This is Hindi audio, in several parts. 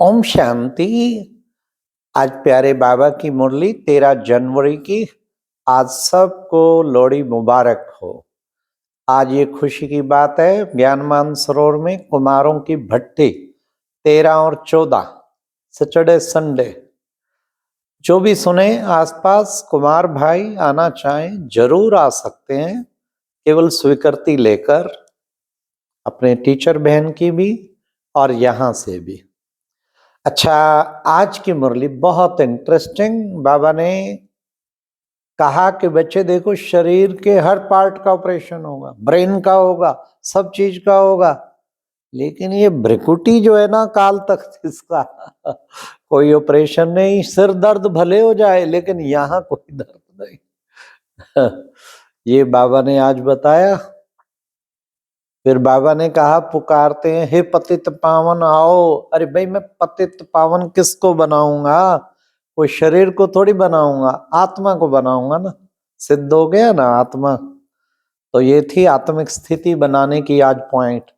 ओम शांति। आज प्यारे बाबा की मुरली 13 जनवरी की। आज सबको लोहड़ी मुबारक हो। आज ये खुशी की बात है, ज्ञान मानसरोवर में कुमारों की भट्टी 13 और 14 सैटरडे संडे। जो भी सुने आसपास कुमार भाई आना चाहें जरूर आ सकते हैं, केवल स्वीकृति लेकर, अपने टीचर बहन की भी और यहाँ से भी। अच्छा, आज की मुरली बहुत इंटरेस्टिंग। बाबा ने कहा कि बच्चे देखो, शरीर के हर पार्ट का ऑपरेशन होगा, ब्रेन का होगा, सब चीज का होगा, लेकिन ये भ्रिकुटी जो है ना, काल तख्त, इसका कोई ऑपरेशन नहीं। सिर दर्द भले हो जाए लेकिन यहाँ कोई दर्द नहीं। ये बाबा ने आज बताया। फिर बाबा ने कहा, पुकारते हैं, हे पतित पावन आओ। अरे भाई, मैं पतित पावन किसको बनाऊंगा? कोई शरीर को थोड़ी बनाऊंगा, आत्मा को बनाऊंगा ना। सिद्ध हो गया ना आत्मा। तो ये थी आत्मिक स्थिति बनाने की आज पॉइंट।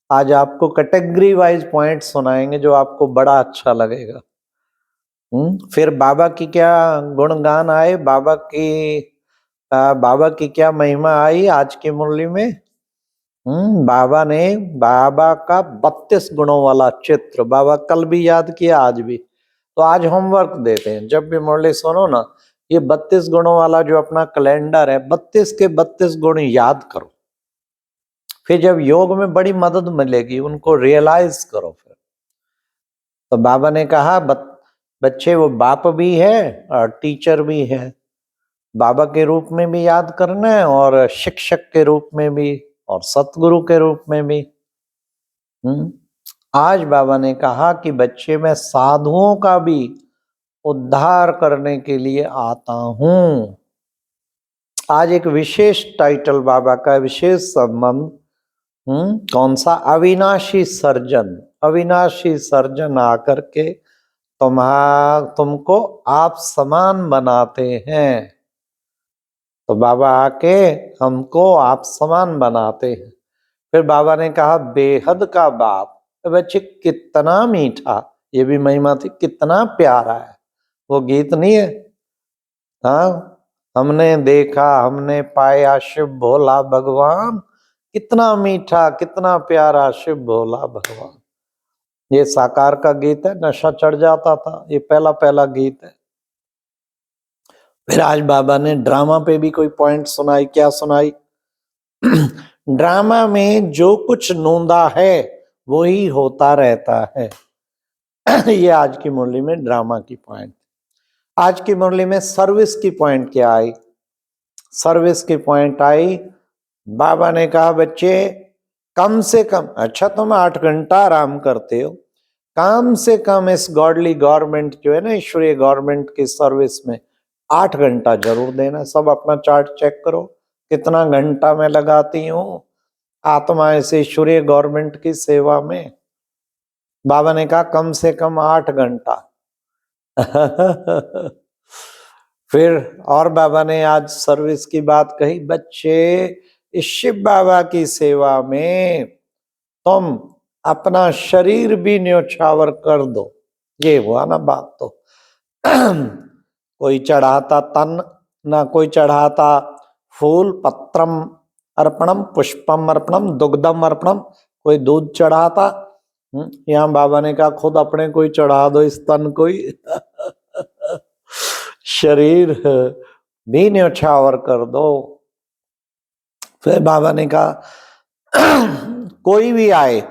आज आपको कैटेगरी वाइज पॉइंट सुनाएंगे जो आपको बड़ा अच्छा लगेगा। फिर बाबा की क्या गुणगान आए, बाबा की क्या महिमा आई आज की मुरली में। बाबा ने बाबा का 32 गुणों वाला चित्र बाबा कल भी याद किया, आज भी। तो आज होमवर्क देते हैं, जब भी मुरली सुनो ना, ये 32 गुणों वाला जो अपना कैलेंडर है, 32 के 32 गुण याद करो। फिर जब योग में बड़ी मदद मिलेगी, उनको रियलाइज करो। फिर तो बाबा ने कहा, बच्चे वो बाप भी है और टीचर भी है। बाबा के रूप में भी याद करना है और शिक्षक के रूप में भी और सतगुरु के रूप में भी। आज बाबा ने कहा कि बच्चे, मैं साधुओं का भी उद्धार करने के लिए आता हूं। आज एक विशेष टाइटल बाबा का, विशेष संबंध। कौन सा? अविनाशी सर्जन। अविनाशी सर्जन आकर के तुमको आप समान बनाते हैं। तो बाबा आके हमको आप समान बनाते हैं। फिर बाबा ने कहा, बेहद का बाप। तो बच्चे, कितना मीठा, ये भी महिमा थी, कितना प्यारा है। वो गीत नहीं है? हाँ, हमने देखा, हमने पाया शिव भोला भगवान, कितना मीठा, कितना प्यारा शिव भोला भगवान। ये साकार का गीत है, नशा चढ़ जाता था, ये पहला पहला गीत है। फिर आज बाबा ने ड्रामा पे भी कोई पॉइंट सुनाई। क्या सुनाई? ड्रामा में जो कुछ नोंदा है वही होता रहता है। ये आज की मुरली में ड्रामा की पॉइंट। आज की मुरली में सर्विस की पॉइंट क्या आई? सर्विस की पॉइंट आई, बाबा ने कहा, बच्चे कम से कम, अच्छा तुम 8 घंटा आराम करते हो, कम से कम इस गॉडली गवर्नमेंट जो है ना, ईश्वरीय गवर्नमेंट की सर्विस में 8 घंटा जरूर देना। सब अपना चार्ट चेक करो, कितना घंटा मैं लगाती हूँ आत्मा इस ईश्वरीय गवर्नमेंट की सेवा में। बाबा ने कहा, कम से कम 8 घंटा। फिर और बाबा ने आज सर्विस की बात कही, बच्चे इस शिव बाबा की सेवा में तुम अपना शरीर भी न्योछावर कर दो। ये हुआ ना बात। तो कोई चढ़ाता तन, ना कोई चढ़ाता फूल, पत्रम अर्पणम, पुष्पम अर्पणम, दुग्धम अर्पणम, कोई दूध चढ़ाता। यहाँ बाबा ने कहा, खुद अपने कोई चढ़ा दो इस तन कोई। शरीर भी न्योछावर कर दो। फिर बाबा ने कहा, कोई भी आए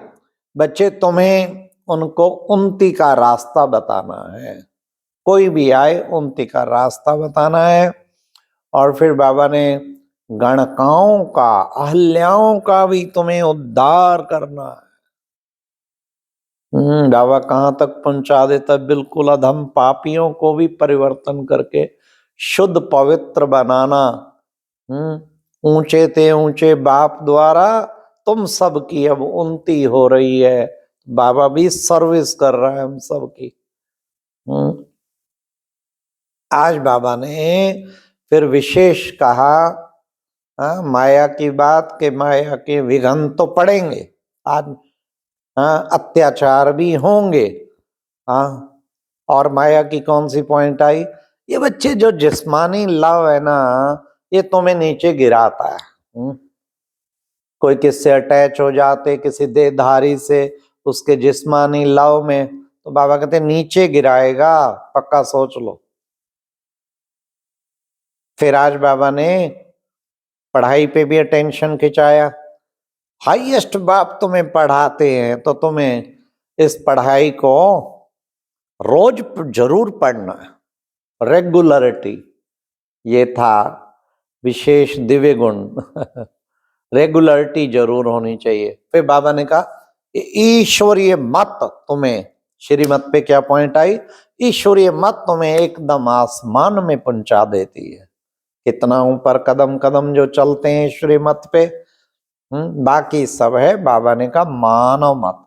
बच्चे, तुम्हें उनको उन्नति का रास्ता बताना है। कोई भी आए, उन्नति का रास्ता बताना है। और फिर बाबा ने गणकाओं का, अहल्याओं का भी तुम्हें उद्धार करना है। बाबा कहाँ तक पहुंचा देता, बिल्कुल अधम पापियों को भी परिवर्तन करके शुद्ध पवित्र बनाना। ऊंचे ते ऊंचे बाप द्वारा तुम सबकी अब उन्नति हो रही है। बाबा भी सर्विस कर रहा है हम सबकी। आज बाबा ने फिर विशेष कहा, माया की बात, के माया के विघ्न तो पड़ेंगे, आज अत्याचार भी होंगे, हाँ, और माया की कौन सी पॉइंट आई? ये बच्चे जो जिस्मानी लव है ना, ये तुम्हें नीचे गिराता है। कोई किससे अटैच हो जाते, किसी देहधारी से, उसके जिस्मानी लव में, तो बाबा कहते नीचे गिराएगा, पक्का सोच लो। फिर आज बाबा ने पढ़ाई पे भी अटेंशन खिंचाया। हाईएस्ट बाप तुम्हें पढ़ाते हैं तो तुम्हें इस पढ़ाई को रोज जरूर पढ़ना है, रेगुलरिटी, ये था विशेष दिव्य गुण। रेगुलरिटी जरूर होनी चाहिए। फिर बाबा ने कहा ईश्वरीय मत तुम्हें, श्रीमत पे क्या पॉइंट आई? ईश्वरीय मत तुम्हें एकदम आसमान में पहुंचा देती है। कितना ऊपर कदम कदम जो चलते हैं श्रीमत पे, बाकी सब है बाबा ने कहा मानव मत।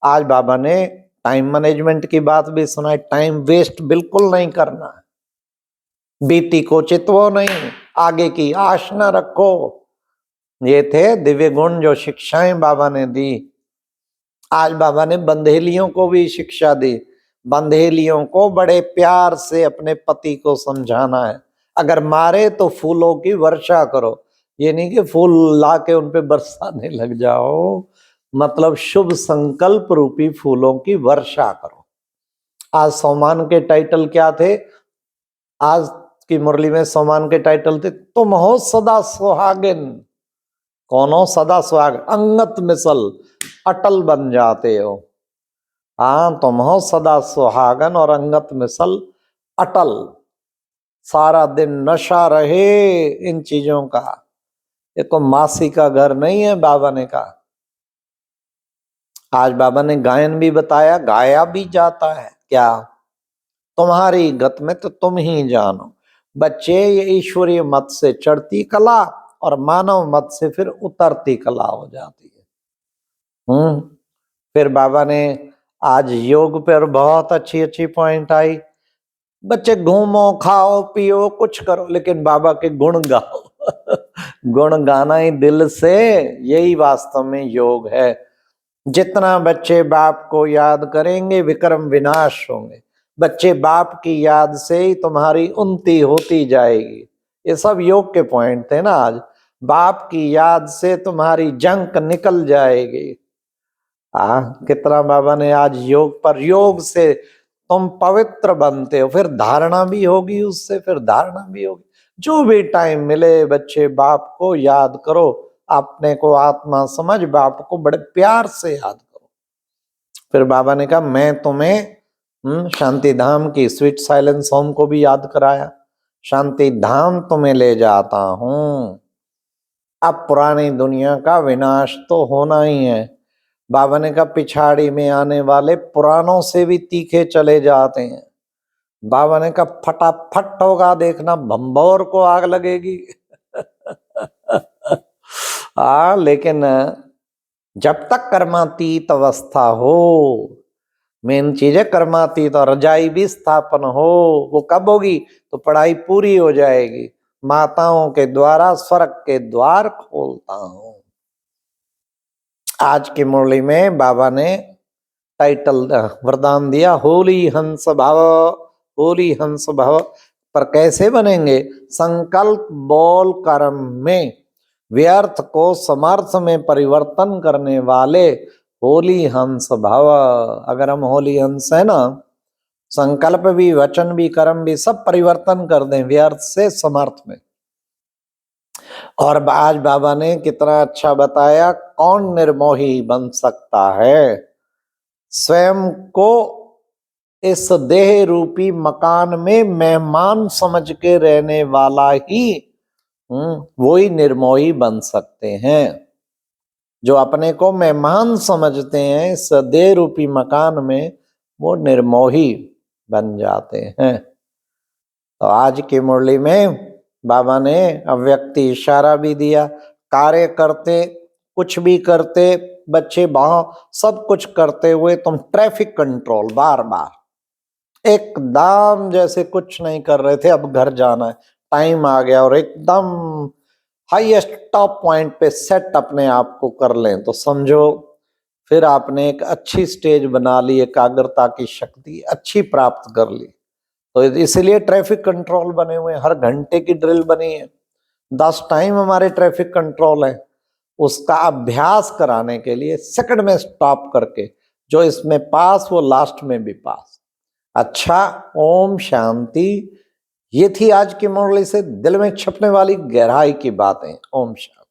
आज बाबा ने टाइम मैनेजमेंट की बात भी सुनाई। टाइम वेस्ट बिल्कुल नहीं करना है, बीती को चितवो नहीं, आगे की आश न रखो। ये थे दिव्य गुण जो शिक्षाएं बाबा ने दी। आज बाबा ने बंधेलियों को भी शिक्षा दी। बंधेलियों को बड़े प्यार से अपने पति को समझाना है। अगर मारे तो फूलों की वर्षा करो, ये नहीं कि फूल ला के उनपे बरसाने लग जाओ, मतलब शुभ संकल्प रूपी फूलों की वर्षा करो। आज सोमान के टाइटल क्या थे? आज की मुरली में सोमान के टाइटल थे तुम हो सदा सुहागिन। कौन हो सदा सुहागिन? अंगत मिसल अटल बन जाते हो। हाँ, तुम हो सदा सुहागन और अंगत मिसल अटल। सारा दिन नशा रहे इन चीजों का। ये तो मासी का घर नहीं है, बाबा ने कहा। आज बाबा ने गायन भी बताया, गाया भी जाता है। क्या? तुम्हारी गत में तो तुम ही जानो। बच्चे, ये ईश्वरीय मत से चढ़ती कला और मानव मत से फिर उतरती कला हो जाती है। फिर बाबा ने आज योग पर बहुत अच्छी अच्छी पॉइंट आई। बच्चे घूमो, खाओ, पियो, कुछ करो, लेकिन बाबा के गुण गाओ। गुण गाना ही दिल से, यही वास्तव में योग है। जितना बच्चे बाप को याद करेंगे विक्रम विनाश होंगे। बच्चे बाप की याद से ही तुम्हारी उन्नति होती जाएगी। ये सब योग के पॉइंट थे ना आज। बाप की याद से तुम्हारी जंक निकल जाएगी। कितना बाबा ने आज योग पर, योग से तुम पवित्र बनते हो, फिर धारणा भी होगी उससे, फिर धारणा भी होगी। जो भी टाइम मिले बच्चे बाप को याद करो, अपने को आत्मा समझ बाप को बड़े प्यार से याद करो। फिर बाबा ने कहा मैं तुम्हें शांति धाम की स्वीट साइलेंस होम को भी याद कराया। शांति धाम तुम्हें ले जाता हूं। अब पुरानी दुनिया का विनाश तो होना ही है। बाबा ने कहा पिछाड़ी में आने वाले पुरानों से भी तीखे चले जाते हैं। बाबा ने कहा फटाफट होगा, देखना भंबोर को आग लगेगी। लेकिन जब तक कर्मातीत अवस्था हो, मेन चीज है कर्मातीत, और रजाई भी स्थापन हो। वो कब होगी? तो पढ़ाई पूरी हो जाएगी। माताओं के द्वारा स्वर्ग के द्वार खोलता हूं। आज की मुरली में बाबा ने टाइटल वरदान दिया, होली हंस भव, होली हंस भव। पर कैसे बनेंगे? संकल्प बोल कर्म में व्यर्थ को समर्थ में परिवर्तन करने वाले होली हंस भव। अगर हम होली हंस है ना, संकल्प भी, वचन भी, कर्म भी सब परिवर्तन कर दें व्यर्थ से समर्थ में। और आज बाबा ने कितना अच्छा बताया, कौन निर्मोही बन सकता है? स्वयं को इस देह रूपी मकान में मेहमान समझ के रहने वाला ही वो ही निर्मोही बन सकते हैं। जो अपने को मेहमान समझते हैं इस देह रूपी मकान में, वो निर्मोही बन जाते हैं। तो आज की मुरली में बाबा ने अव्यक्ति इशारा भी दिया। कार्य करते, कुछ भी करते, बच्चे वहां सब कुछ करते हुए तुम ट्रैफिक कंट्रोल बार बार, एकदम जैसे कुछ नहीं कर रहे थे, अब घर जाना है, टाइम आ गया, और एकदम हाईएस्ट टॉप पॉइंट पे सेट अपने आप को कर लें, तो समझो फिर आपने एक अच्छी स्टेज बना ली, एकाग्रता की शक्ति अच्छी प्राप्त कर ली। तो इसलिए ट्रैफिक कंट्रोल बने हुए हैं, हर घंटे की ड्रिल बनी है, 10 टाइम हमारे ट्रैफिक कंट्रोल है। उसका अभ्यास कराने के लिए सेकंड में स्टॉप करके जो इसमें पास वो लास्ट में भी पास। अच्छा, ओम शांति। ये थी आज की मुरली से दिल में छपने वाली गहराई की बातें। ओम शांति।